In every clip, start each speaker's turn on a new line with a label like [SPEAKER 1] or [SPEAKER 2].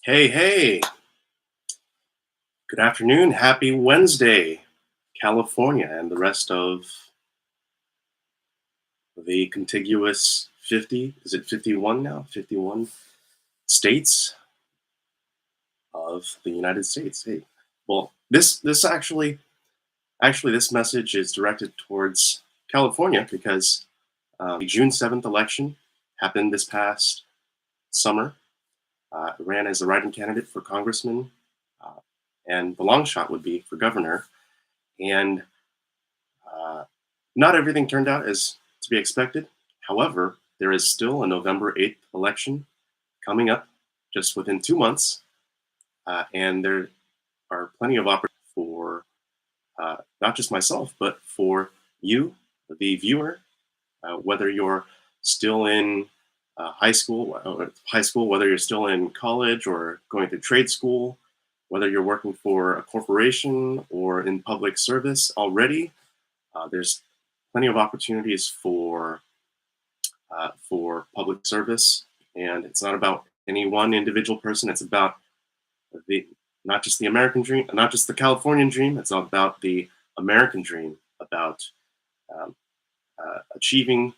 [SPEAKER 1] Hey, hey, good afternoon. Happy Wednesday, California, and the rest of the contiguous 50, is it 51 now? 51 states of the United States. Hey, well, this actually this message is directed towards California because the June 7th election happened this past summer. I ran as a write-in candidate for congressman, uh, and the long shot would be for governor. And Uh, not everything turned out as to be expected. However, there is still a November 8th election coming up just within 2 months, and there are plenty of opportunities for not just myself, but for you, the viewer, whether you're still in high school, whether you're still in college or going through trade school, whether you're working for a corporation or in public service already. There's plenty of opportunities for public service, and it's not about any one individual person. It's about the not just the American dream, not just the Californian dream. It's about the American dream, about um, achieving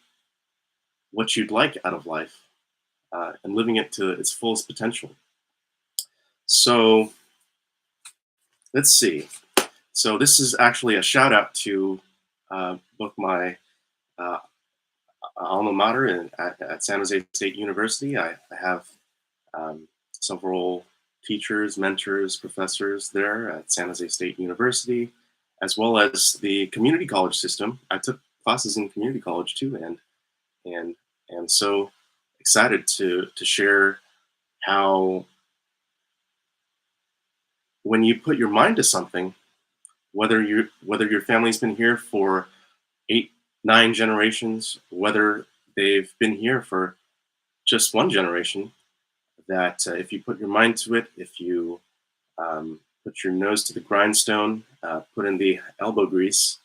[SPEAKER 1] what you'd like out of life and living it to its fullest potential. So let's see. So this is actually a shout out to both my uh, alma mater at San Jose State University. I have several teachers, mentors, professors there at San Jose State University, as well as the community college system. I took classes in community college too, and and so excited to share how when you put your mind to something, whether your family's been here for 8, 9 generations, whether they've been here for just one generation, that if you put your mind to it, if you put your nose to the grindstone, put in the elbow grease,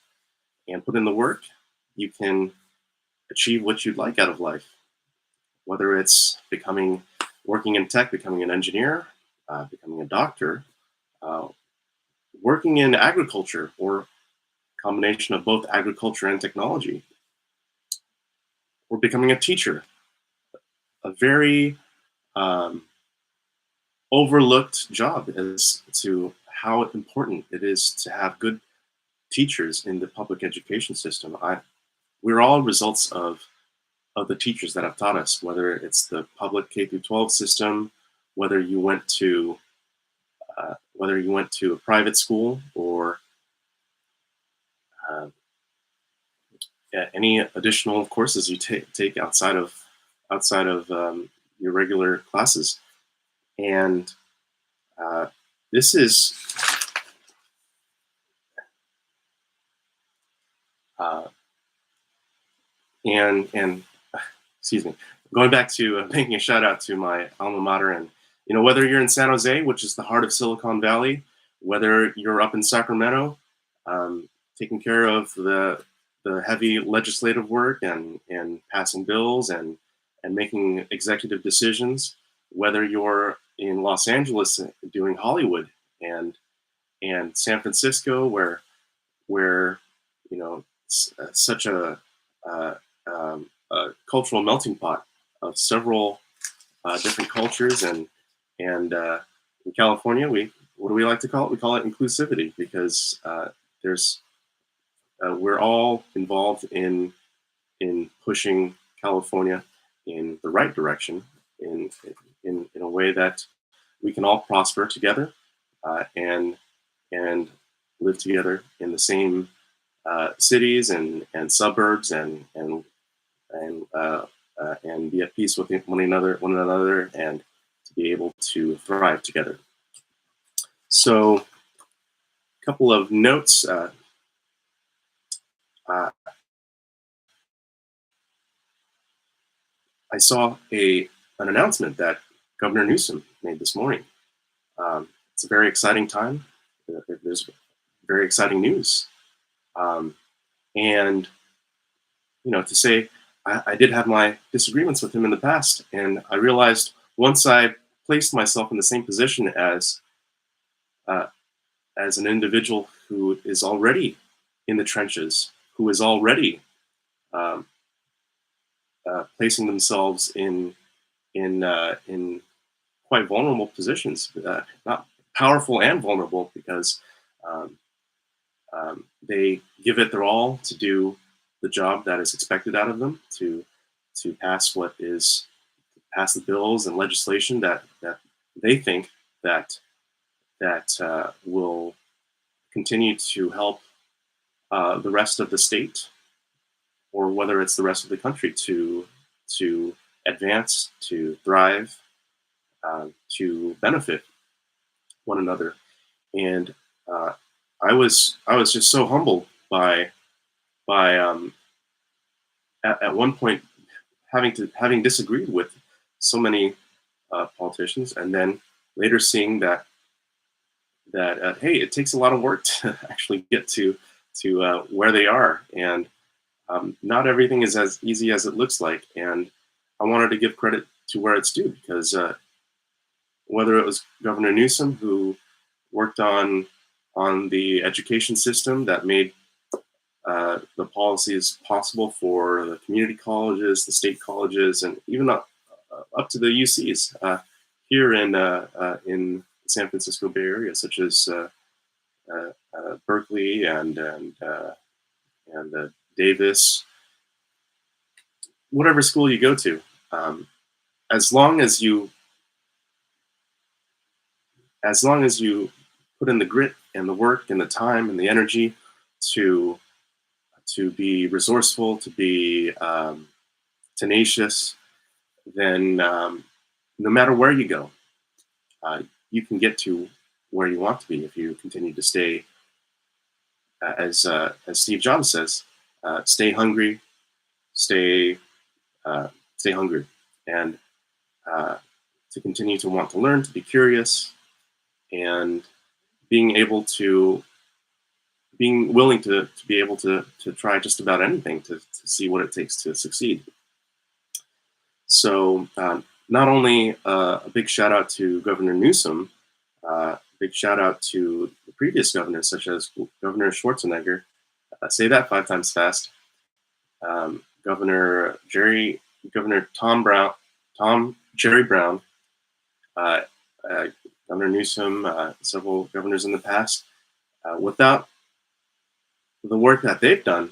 [SPEAKER 1] and put in the work, you can achieve what you'd like out of life. Whether it's working in tech, becoming an engineer, becoming a doctor, uh, working in agriculture, or combination of both agriculture and technology, or becoming a teacher. A very um, overlooked job as to how important it is to have good teachers in the public education system. We're all results of the teachers that have taught us, whether it's the public K through 12 system, whether you went to a private school or uh, any additional courses you take outside of your regular classes. And uh, this is uh, and excuse me, going back to making a shout out to my alma mater, and whether you're in San Jose, which is the heart of Silicon Valley, whether you're up in Sacramento, taking care of the heavy legislative work and passing bills and making executive decisions, whether you're in Los Angeles doing Hollywood and San Francisco, where such uh, a cultural melting pot of several different cultures, and in California, what do we like to call it? We call it inclusivity because there's we're all involved in pushing California in the right direction, in in a way that we can all prosper together, and live together in the same cities and suburbs, and be at peace with one another, and to be able to thrive together. So, a couple of notes. Uh, I saw an announcement that Governor Newsom made this morning. It's a very exciting time. There's very exciting news, um, and to say I did have my disagreements with him in the past, and I realized once I placed myself in the same position uh, as an individual who is already in the trenches, who is already um, placing themselves in quite vulnerable positions, not powerful and vulnerable, because um, they give it their all to do the job that is expected out of them, to pass the bills and legislation that they think that will continue to help the rest of the state, or whether it's the rest of the country, to advance, to thrive, to benefit one another. And uh, I was just so humbled by at one point having disagreed with so many politicians, and then later seeing that hey, it takes a lot of work to actually get to where they are, and not everything is as easy as it looks like. And I wanted to give credit to where it's due, because whether it was Governor Newsom, who worked on the education system that made the policies possible for the community colleges, the state colleges, and even up to the UCs here in the San Francisco Bay Area, such as Berkeley and Davis, whatever school you go to. Um, as long as you put in the grit and the work and the time and the energy to be resourceful, to be tenacious, then no matter where you go, uh, you can get to where you want to be if you continue to stay, as Steve Jobs says, stay hungry, stay stay hungry, and uh, to continue to want to learn, to be curious, and being able to being willing to be able to try just about anything to see what it takes to succeed. So not only a big shout out to Governor Newsom, big shout out to the previous governors, such as Governor Schwarzenegger. Say that 5 times fast. Governor Jerry, Governor Tom Jerry Brown, uh, uh, Governor Newsom, several governors in the past. Without the work that they've done,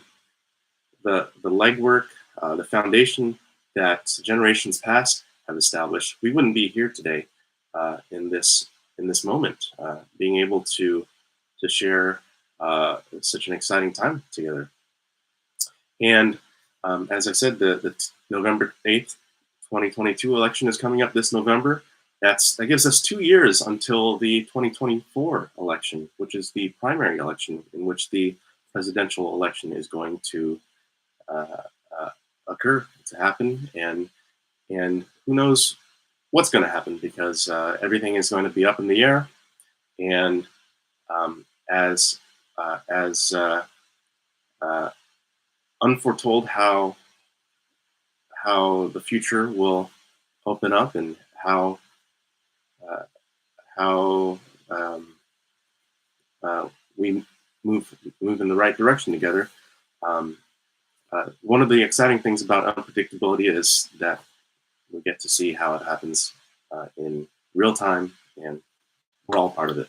[SPEAKER 1] the legwork, the foundation that generations past have established, we wouldn't be here today in this moment, being able to share such an exciting time together. And as I said, the November 8th, 2022 election is coming up this November. That gives us 2 years until the 2024 election, which is the primary election in which the presidential election is going to uh, uh, occur, to happen. And who knows what's going to happen, because everything is going to be up in the air. And as as uh, unforetold how the future will open up, and uh, how we move in the right direction together. Um, One of the exciting things about unpredictability is that we get to see how it happens in real time, and we're all part of it.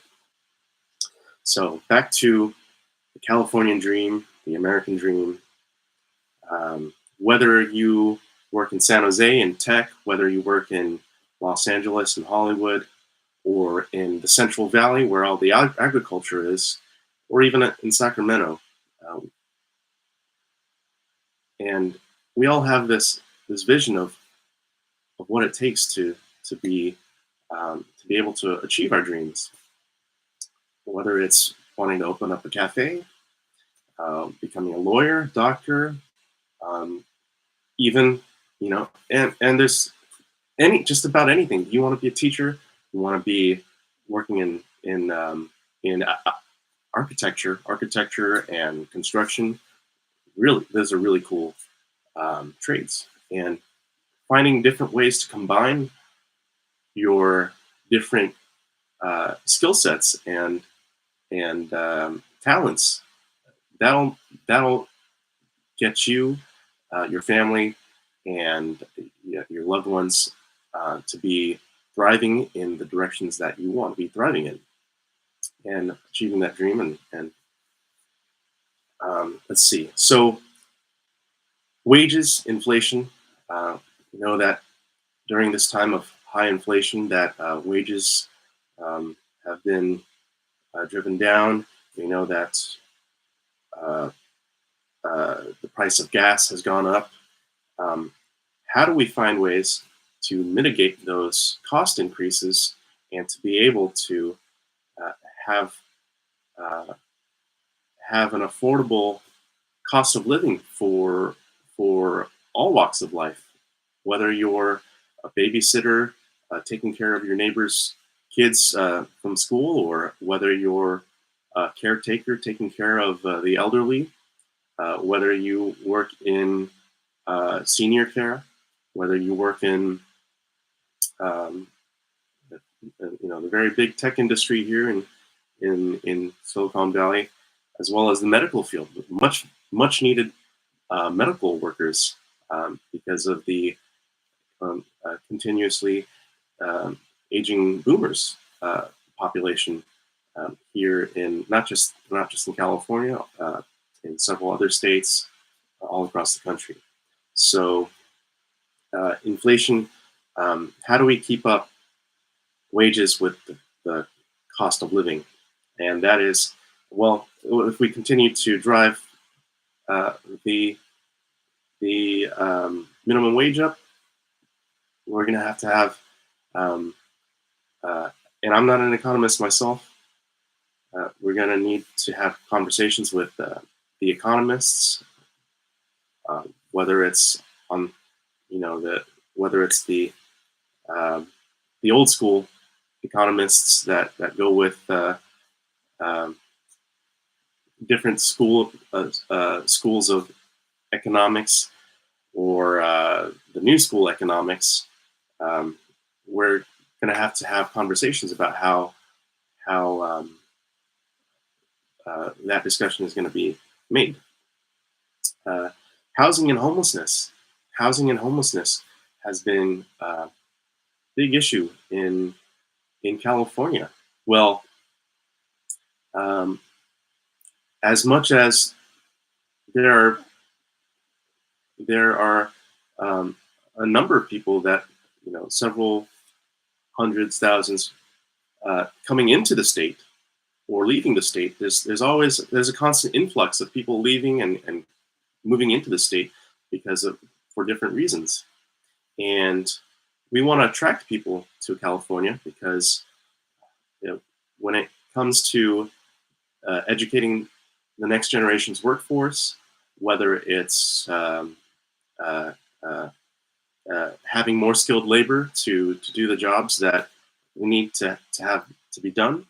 [SPEAKER 1] So back to the Californian dream, the American dream. Whether you work in San Jose in tech, whether you work in Los Angeles and Hollywood, or in the Central Valley where all the agriculture is, or even in Sacramento, um, and we all have this vision of what it takes to be able to achieve our dreams. Whether it's wanting to open up a cafe, becoming a lawyer, doctor, um, even and there's just about anything. You want to be a teacher, you want to be working in architecture and construction. Really, those are really cool trades, and finding different ways to combine your different skill sets and talents. That'll get you, your family, and your loved ones to be thriving in the directions that you want to be thriving in, and achieving that dream. And let's see. So wages, inflation. You know that during this time of high inflation, that wages um, have been driven down. We know that uh, the price of gas has gone up. Um, how do we find ways to mitigate those cost increases and to be able to uh, have uh, have an affordable cost of living for all walks of life, whether you're a babysitter taking care of your neighbor's kids from school, or whether you're a caretaker taking care of the elderly, whether you work in senior care, whether you work in um, the very big tech industry here in Silicon Valley, as well as the medical field, much needed medical workers because of the continuously um, aging boomers population here in not just in California, in several other states all across the country. So inflation. How do we keep up wages with the cost of living? And that is, well, if we continue to drive uh, the minimum wage up, we're going to have, um, uh, and I'm not an economist myself. We're going to need to have conversations with the economists, whether it's on, the whether it's um, the old school economists that go with um, different schools of economics, or the new school economics. Um, we're going to have conversations about how that discussion is going to be made. Uh, housing and homelessness. Housing and homelessness has been a big issue in California. Well, um, as much as there are there are a number of people that, several hundreds, thousands coming into the state or leaving the state. There's a constant influx of people leaving and moving into the state because of for different reasons. And we want to attract people to California because, when it comes to educating the next generation's workforce, whether it's uh, uh, having more skilled labor to do the jobs that we need to have to be done,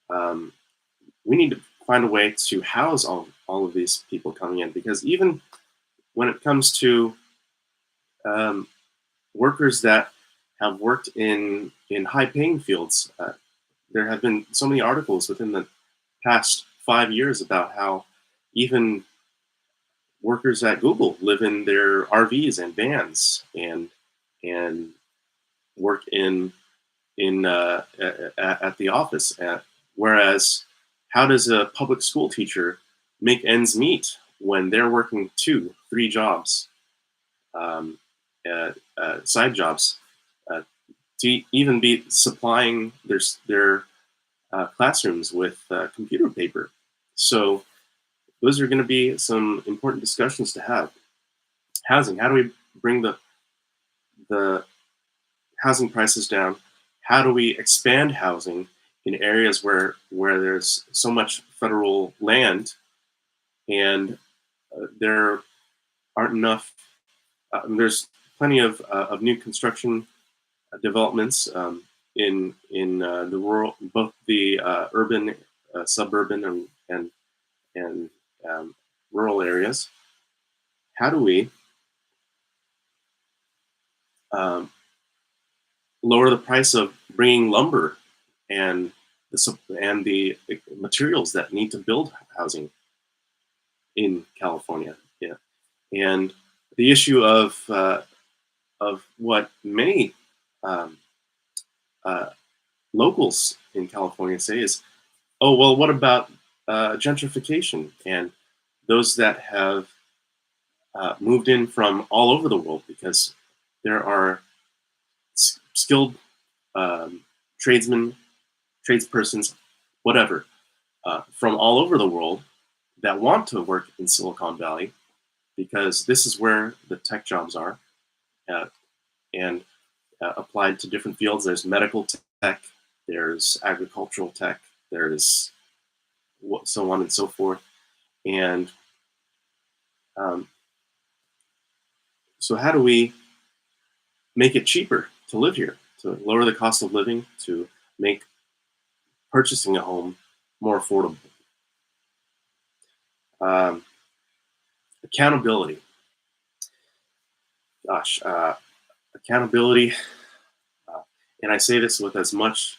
[SPEAKER 1] um, we need to find a way to house all of these people coming in, because even when it comes to um, workers that have worked in high paying fields, there have been so many articles within the past 5 years about how even workers at Google live in their RVs and vans and work at the office. Whereas, how does a public school teacher make ends meet when they're working two, three jobs, um, side jobs, uh, to even be supplying their classrooms with computer paper? So those are going to be some important discussions to have. Housing. How do we bring the housing prices down? How do we expand housing in areas where there's so much federal land and there aren't enough? There's plenty of new construction developments in the rural, both the urban, suburban, and um, rural areas. How do we um, lower the price of bringing lumber and and the materials that need to build housing in California. Yeah, and the issue of what many um, uh, locals in California say is, oh well, what about gentrification and those that have moved in from all over the world because there are skilled um, tradesmen, tradespersons, whatever, from all over the world that want to work in Silicon Valley because this is where the tech jobs are, uh, and applied to different fields. There's medical tech, there's agricultural tech, there's so on and so forth. And um, so, how do we make it cheaper to live here, to lower the cost of living, to make purchasing a home more affordable? Um, Accountability. Gosh, accountability. Uh, and I say this with as much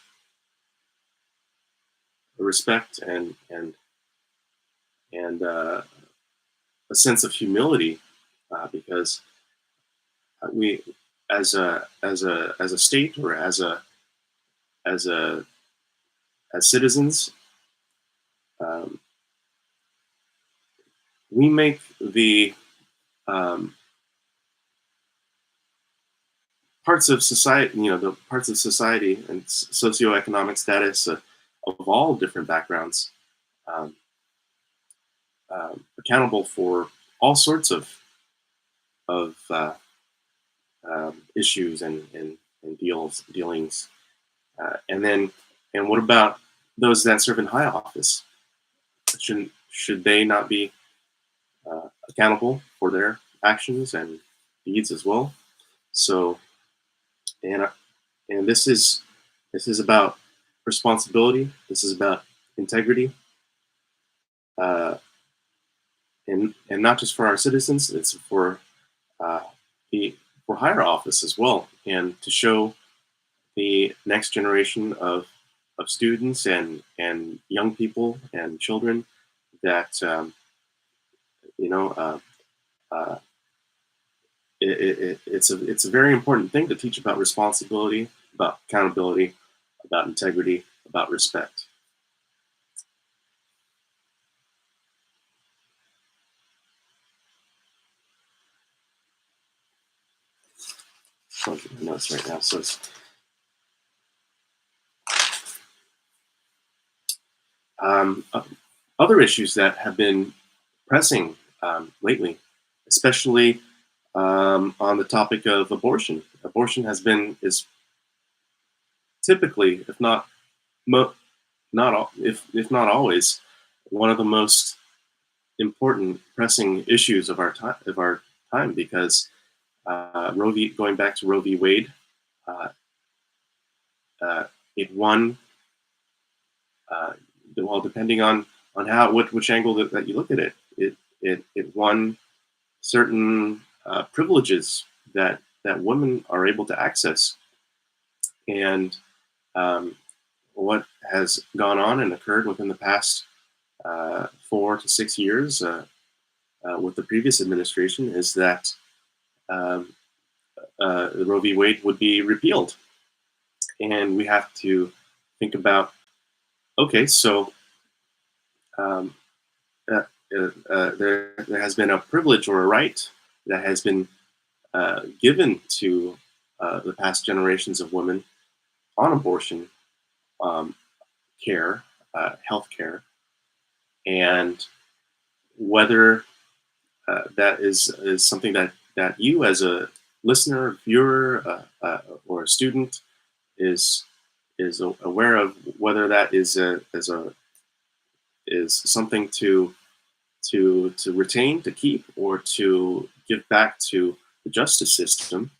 [SPEAKER 1] respect and a sense of humility, because we, as a state or as a as citizens, um, we make the um, parts of society, the parts of society and socioeconomic status of all different backgrounds, um, accountable for all sorts of issues and dealings. And what about those that serve in high office? Should they not be accountable for their actions and deeds as well? So, and and this is about responsibility. This is about integrity, uh, and not just for our citizens. It's uh, the for higher office as well, and to show the next generation of students and young people and children that you know uh, it's a very important thing to teach about responsibility, about accountability, about integrity, about respect. So I'll get my notes right now. So it's, um, uh, other issues that have been pressing lately, especially on the topic of abortion. Abortion is typically, if not mo- not all, if not always, one of the most important pressing issues of our time because going back to Roe v. Wade, uh, uh, it won. Uh, well, depending on which angle that you look at it, it won certain privileges that women are able to access, and um, what has gone on and occurred within the past 4 to 6 years with the previous administration is that um, the Roe v. Wade would be repealed, and we have to think about, okay, so um, uh, there has been a privilege or a right that has been given to the past generations of women on abortion um, care, health care, and whether that is something that you as a listener, viewer, or a student is aware of, whether that is something to retain, to keep, or to give back to the justice system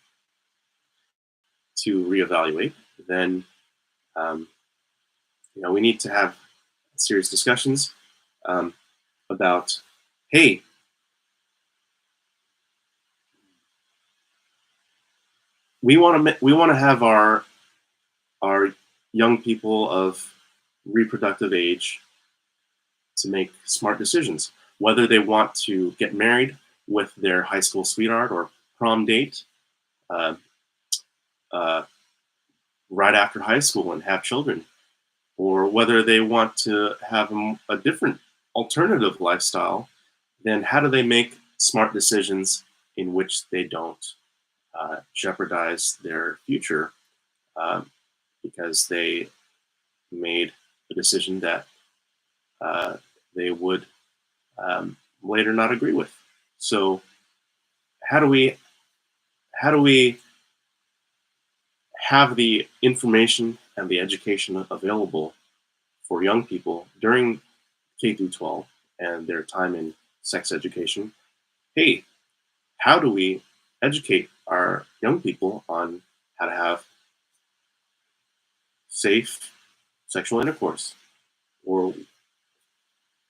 [SPEAKER 1] to reevaluate. Then um, we need to have serious discussions um, about, hey, we want to have our young people of reproductive age to make smart decisions, whether they want to get married with their high school sweetheart or prom date uh, uh, right after high school and have children, or whether they want to have a different alternative lifestyle, then how do they make smart decisions in which they don't jeopardize their future um, because they made a decision that uh, they would later not agree with. So how do we how do we have the information and the education available for young people during K through 12 and their time in sex education? Hey, how do we educate our young people on how to have safe sexual intercourse? Or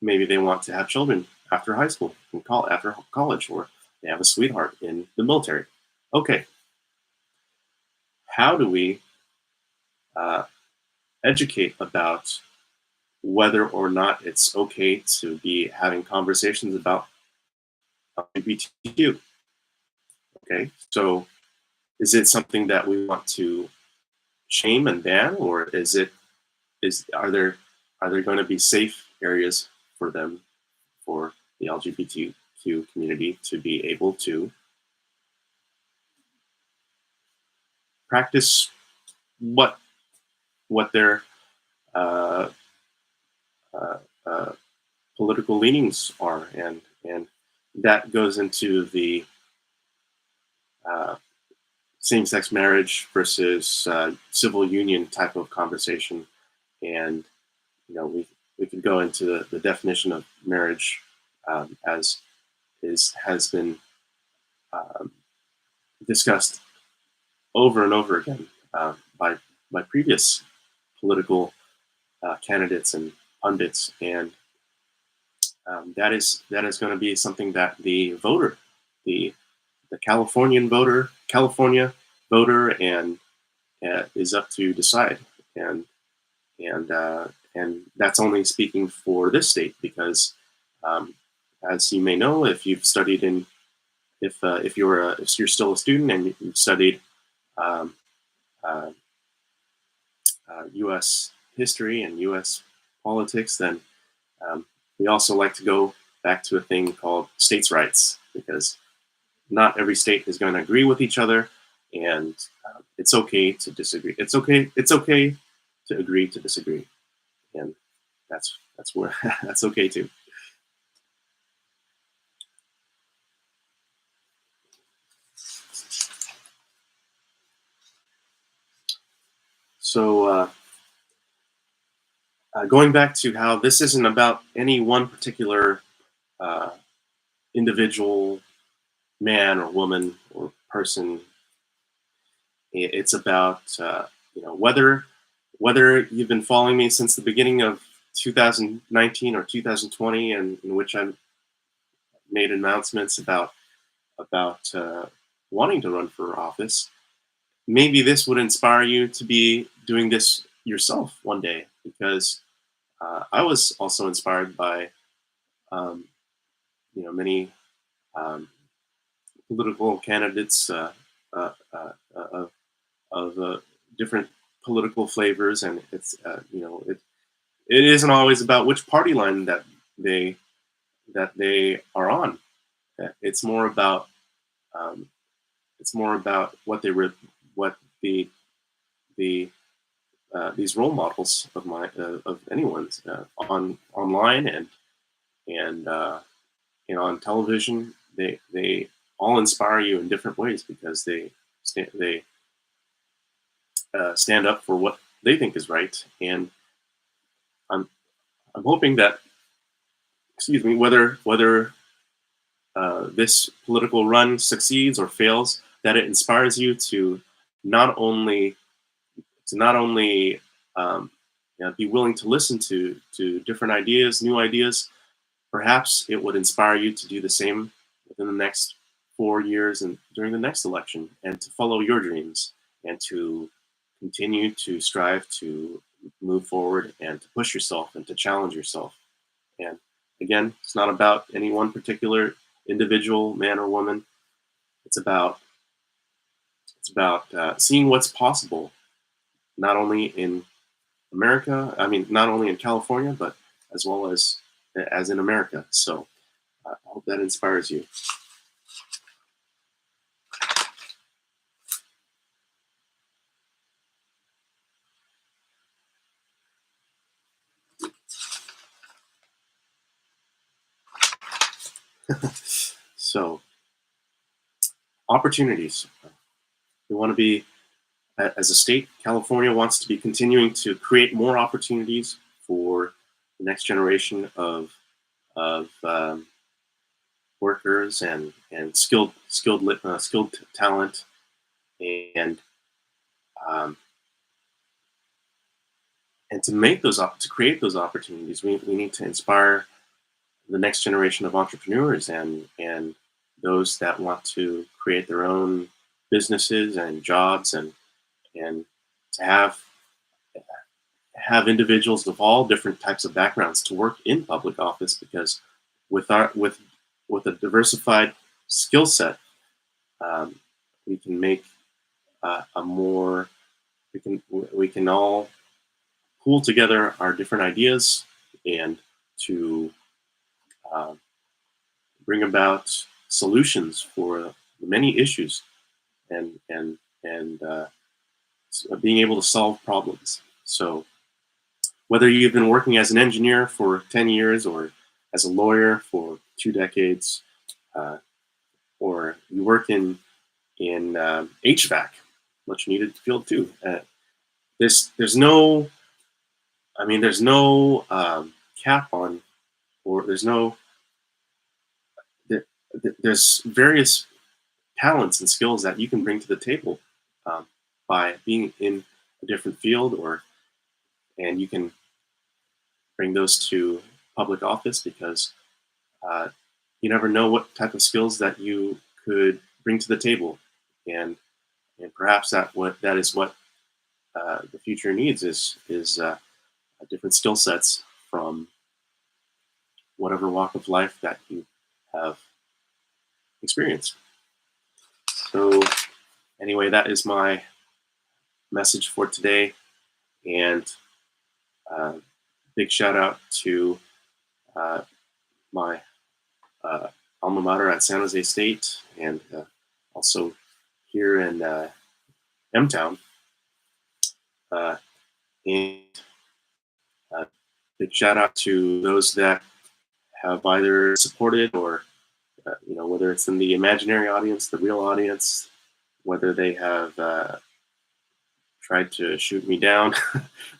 [SPEAKER 1] maybe they want to have children after high school, after college, or they have a sweetheart in the military. Okay, how do we uh, educate about whether or not it's okay to be having conversations about LGBTQ? Okay, so is it something that we want to shame and ban, or is are there going to be safe areas for them, for the LGBTQ community to be able to practice what their uh, uh, uh, political leanings are, and that goes into the uh, same-sex marriage versus civil union type of conversation. And we could go into the definition of marriage as is has been um, discussed over and over again by previous political candidates and pundits, and that is going to be something that the California voter, and is up to decide, and and uh, and that's only speaking for this state because, um, as you may know, if you've studied in if you're still a student and you've studied um, uh, U.S. history and U.S. politics, then we also like to go back to a thing called states' rights because not every state is going to agree with each other, and it's okay to disagree. It's okay to agree to disagree, and that's where that's okay too. So going back to how this isn't about any one particular uh, individual man or woman or person. It's about whether you've been following me since the beginning of 2019 or 2020, and in which I made announcements about wanting to run for office. Maybe this would inspire you to be doing this yourself one day, because I was also inspired by um, many um, political candidates of different political flavors, and it's it isn't always about which party line they they are on. It's more about um, what what the these role models of anyone's online and on television. They all inspire you in different ways because they stand up for what they think is right. And I'm I'm hoping that, excuse me, whether this political run succeeds or fails, that it inspires you to not only not only be willing to listen to different ideas, new ideas. Perhaps it would inspire you to do the same within the next 4 years and during the next election, and to follow your dreams and to continue to strive to move forward and to push yourself and to challenge yourself. And again, it's not about any one particular individual, man or woman. It's about seeing what's possible, not only in America. I mean, not only in California, but as well as in America. So I hope that inspires you. So opportunities. We want to be, as a state, California wants to be continuing to create more opportunities for the next generation of workers and skilled talent, and um, and to make to create those opportunities, we need to inspire the next generation of entrepreneurs and those that want to create their own businesses and jobs, and to have individuals of all different types of backgrounds to work in public office, because with our with a diversified skill set, um, we can make a more we can all pool together our different ideas and to uh, bring about solutions for many issues, and being able to solve problems. So whether you've been working as an engineer for 10 years or as a lawyer for 2 decades, uh, or you work in HVAC, much needed field too. There's no, I mean, there's no cap on, or there, there's various talents and skills that you can bring to the table, um, by being in a different field, and you can bring those to public office, because uh, you never know what type of skills that you could bring to the table, and perhaps that is what the future needs is different skill sets from whatever walk of life that you have experienced. So anyway, that is my message for today, and uh, big shout out to uh, my uh, alma mater at San Jose State, and also here in M-Town. Uh, and big shout out to those that have either supported or, whether it's in the imaginary audience, the real audience, whether they have tried to shoot me down.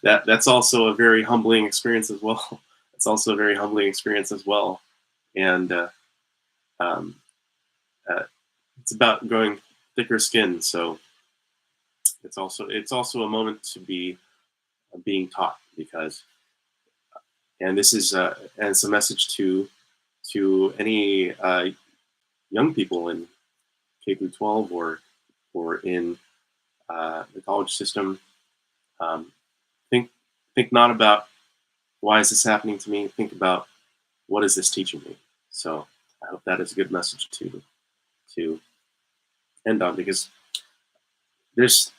[SPEAKER 1] That's also a very humbling experience as well. It's also a very humbling experience as well, and um, uh, it's about growing thicker skin. So it's also a moment to be being taught, because, and this is and it's a message to any young people in K through 12, or in the college system. Um, think think not about why is this happening to me. Think about what is this teaching me. So I hope that is a good message to end on, because there's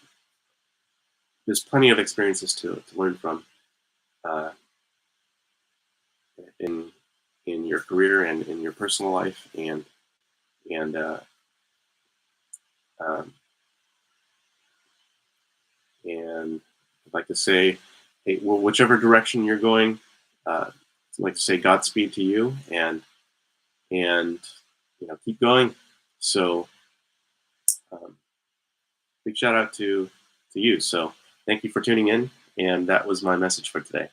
[SPEAKER 1] there's plenty of experiences to learn from, uh, in your career and in your personal life, and um, and I'd like to say, hey, well, whichever direction you're going, I'd like to say Godspeed to you, and keep going. So um, big shout out to you. So thank you for tuning in, and that was my message for today.